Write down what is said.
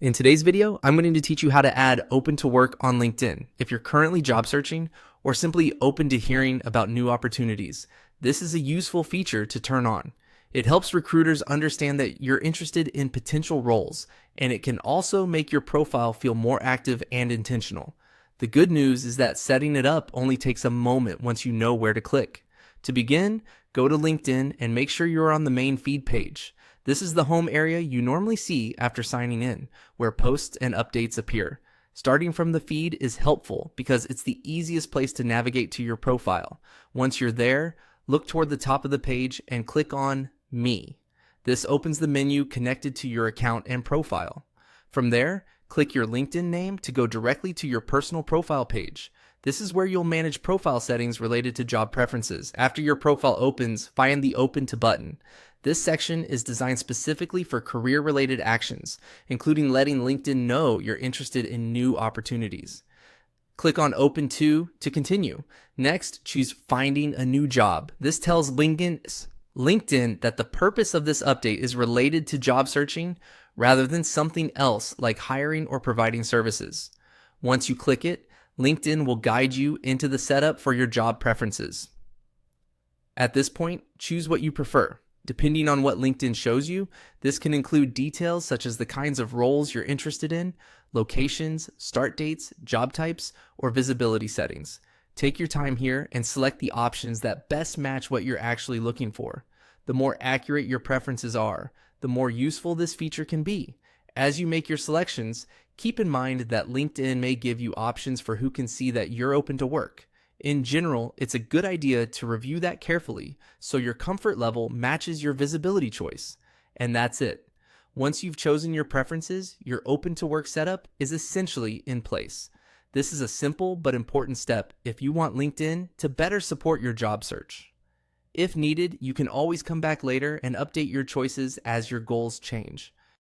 In today's video, I'm going to teach you how to add open to work on LinkedIn if you're currently job searching or simply open to hearing about new opportunities. This is a useful feature to turn on. It helps recruiters understand that you're interested in potential roles, and it can also make your profile feel more active and intentional. The good news is that setting it up only takes a moment once you know where to click. To begin, go to LinkedIn and make sure you're on the main feed page. This is the home area you normally see after signing in, where posts and updates appear. Starting from the feed is helpful because it's the easiest place to navigate to your profile. Once you're there, look toward the top of the page and click on Me. This opens the menu connected to your account and profile. From there, click your LinkedIn name to go directly to your personal profile page. This is where you'll manage profile settings related to job preferences. After your profile opens, find the Open to button. This section is designed specifically for career-related actions, including letting LinkedIn know you're interested in new opportunities. Click on Open to continue. Next, choose Finding a New Job. This tells LinkedIn that the purpose of this update is related to job searching rather than something else like hiring or providing services. Once you click it, LinkedIn will guide you into the setup for your job preferences. At this point, choose what you prefer. Depending on what LinkedIn shows you, this can include details such as the kinds of roles you're interested in, locations, start dates, job types, or visibility settings. Take your time here and select the options that best match what you're actually looking for. The more accurate your preferences are, the more useful this feature can be. As you make your selections, keep in mind that LinkedIn may give you options for who can see that you're open to work. In general, it's a good idea to review that carefully so your comfort level matches your visibility choice. And that's it. Once you've chosen your preferences, your open to work setup is essentially in place. This is a simple but important step if you want LinkedIn to better support your job search. If needed, you can always come back later and update your choices as your goals change.